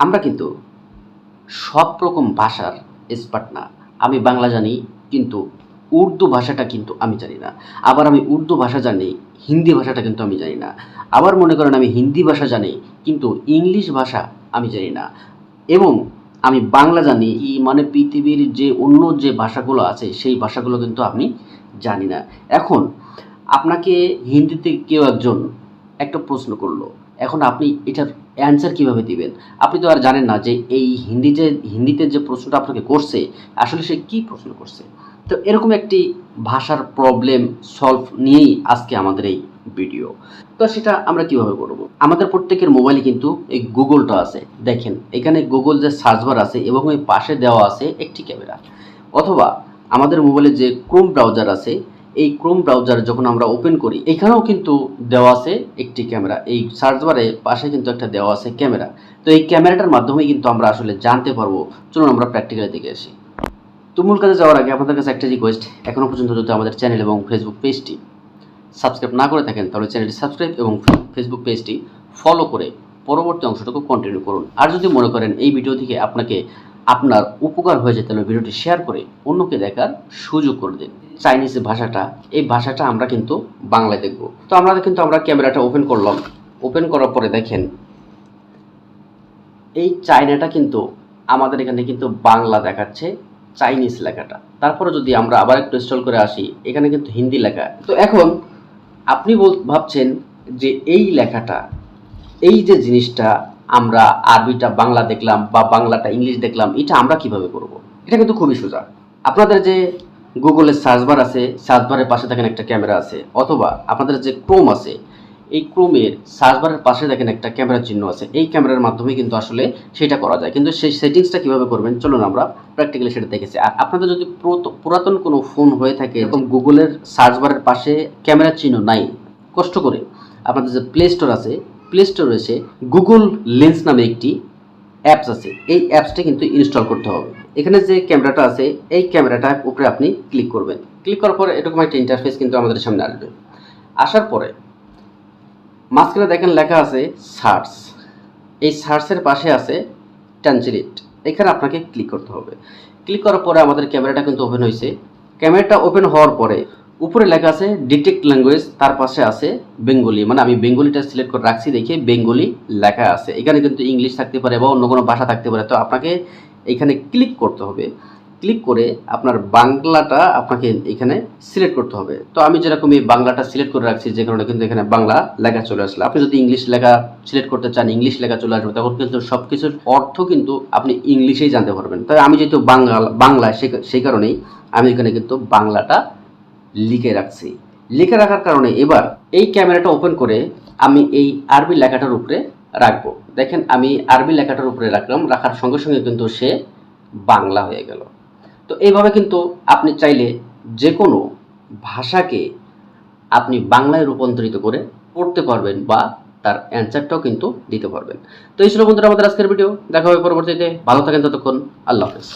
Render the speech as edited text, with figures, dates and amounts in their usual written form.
আমরা কিন্তু সব রকম ভাষার এক্সপার্ট না। আমি বাংলা জানি, কিন্তু উর্দু ভাষাটা কিন্তু আমি জানি না। আবার আমি উর্দু ভাষা জানি, হিন্দি ভাষাটা কিন্তু আমি জানি না। আবার মনে করেন আমি হিন্দি ভাষা জানি, কিন্তু ইংলিশ ভাষা আমি জানি না। এবং আমি বাংলা জানি, মানে পৃথিবীর যে অন্য যে ভাষাগুলো আছে সেই ভাষাগুলো কিন্তু আমি জানি না। এখন আপনাকে হিন্দিতে কেউ একজন একটা প্রশ্ন করলো, এখন আপনি এটার অ্যান্সার কিভাবে দিবেন? আপনি তো আর জানেন না যে এই হিন্দিতে যে প্রশ্নটা আপনাকে করছে আসলে সে কি প্রশ্ন করছে। তো এরকম একটি ভাষার প্রবলেম সলভ নিয়েই আজকে আমাদের এই ভিডিও। তো সেটা আমরা কিভাবে করব? আমাদের প্রত্যেকের মোবাইলে কিন্তু এই গুগলটা আছে। দেখেন এখানে গুগল যে সার্চ বার আছে এবং ওই পাশে দেওয়া আছে একটি ক্যামেরা। অথবা আমাদের মোবাইলে যে ক্রোম ব্রাউজার আছে, এই ক্রোম ব্রাউজার যখন আমরা ওপেন করি এখানেও কিন্তু দেওয়া আছে একটি ক্যামেরা। এই সার্চ বারে পাশে কিন্তু একটা দেওয়া আছে ক্যামেরা। তো এই ক্যামেরাটার মাধ্যমে কিন্তু আমরা আসলে জানতে পারবো। চলুন আমরা প্র্যাকটিক্যালি দেখে আসি। তো মূল কাজে যাওয়ার আগে আপনাদের কাছে একটা রিকোয়েস্ট, এখনও পর্যন্ত যদি আমাদের চ্যানেল এবং ফেসবুক পেজটি সাবস্ক্রাইব না করে থাকেন তাহলে চ্যানেলটি সাবস্ক্রাইব এবং ফেসবুক পেজটি ফলো করে পরবর্তী অংশটুকু কন্টিনিউ করুন। আর যদি মনে করেন এই ভিডিও থেকে আপনার উপকার হয়ে যায় তাহলে ভিডিওটি শেয়ার করে অন্যকে দেখার সুযোগ করে দিন। চাইনিজ ভাষাটা, এই ভাষাটা আমরা কিন্তু বাংলায় দেখব। তো আমরা ক্যামেরাটা ওপেন করলাম। ওপেন করার পরে দেখেন এই চায়নাটা কিন্তু আমাদের এখানে কিন্তু বাংলা দেখাচ্ছে, চাইনিজ লেখাটা। তারপরে যদি আমরা আবার একটু স্ক্রল করে আসি, এখানে কিন্তু হিন্দি লেখা। তো এখন আপনি ভাবছেন যে এই লেখাটা, এই যে জিনিসটা আমরা আরবিটা বাংলা দেখলাম বা বাংলাটা ইংলিশ দেখলাম, এটা আমরা কিভাবে করব? এটা কিন্তু খুবই সোজা। আপনাদের যে গুগলের সার্চ বার আছে, সার্চ বারের পাশে দেখেন একটা ক্যামেরা আছে, অথবা আপনাদের যে ক্রোম আছে, এই ক্রোমের সার্চ বারের পাশে দেখেন একটা ক্যামেরার চিহ্ন আছে। এই ক্যামেরার মাধ্যমে কিন্তু আসলে সেটা করা যায়। কিন্তু সেই সেটিংসটা কিভাবে করবেন চলুন আমরা প্র্যাকটিক্যালি সেটা দেখেছি। আর আপনাদের যদি পুরাতন কোনো ফোন হয়ে থাকে, এরকম গুগলের সার্চ বারের পাশে ক্যামেরার চিহ্ন নাই, কষ্ট করে আপনাদের যে প্লে স্টোর আছে, প্লে স্টোরে এসে গুগল লেন্স নামে একটি অ্যাপস আছে, এই অ্যাপসটা কিন্তু ইনস্টল করতে হবে। এখানে যে ক্যামেরাটা আছে এই ক্যামেরাটার উপরে আপনি ক্লিক করবেন। ক্লিক করার পরে এরকম একটা ইন্টারফেস কিন্তু আমাদের সামনে আসবে। আসার পরে মাঝখানে দেখেন লেখা আছে সার্চ। এই সার্চের পাশে আছে ট্রান্সলেট, এখানে আপনাকে ক্লিক করতে হবে। ক্লিক করার পরে আমাদের ক্যামেরাটা কিন্তু ওপেন হয়েছে। ক্যামেরাটা ওপেন হওয়ার পরে উপরে লেখা আছে ডিটেক্ট ল্যাঙ্গুয়েজ, তার পাশে আছে বেঙ্গলি, মানে আমি বেঙ্গলিটা সিলেক্ট করে রাখছি দেখে বেঙ্গলি লেখা আছে। এখানে কিন্তু ইংলিশ থাকতে পারে বা অন্য কোনো ভাষা থাকতে পারে। তো আপনাকে এখানে ক্লিক করতে হবে। ক্লিক করে আপনার বাংলাটা আপনাকে এখানে সিলেক্ট করতে হবে। তো আমি যেরকম এই বাংলাটা সিলেক্ট করে রাখছি, যে কারণে কিন্তু এখানে বাংলা লেখা চলে আসলো। আপনি যদি ইংলিশ লেখা সিলেক্ট করতে চান, ইংলিশ লেখা চলে আসবে, তখন কিন্তু সব কিছুর অর্থ কিন্তু আপনি ইংলিশেই জানতে পারবেন। তাই আমি যেহেতু বাংলা সেই কারণেই আমি এখানে কিন্তু বাংলাটা লিখে রাখছি। লিখে রাখার কারণে এবার এই ক্যামেরাটা ওপেন করে আমি এই আরবি লেখাটার উপরে রাখবো। দেখেন আমি আরবি লেখাটার উপরে রাখলাম, রাখার সঙ্গে সঙ্গে কিন্তু সে বাংলা হয়ে গেল। তো এইভাবে কিন্তু আপনি চাইলে যে কোনো ভাষাকে আপনি বাংলায় রূপান্তরিত করে পড়তে পারবেন বা তার অ্যান্সারটাও কিন্তু দিতে পারবেন। তো এই ছিল বন্ধুরা আমাদের আজকের ভিডিও। দেখা হবে পরবর্তীতে। ভালো থাকেন ততক্ষণ। আল্লাহ হাফেজ।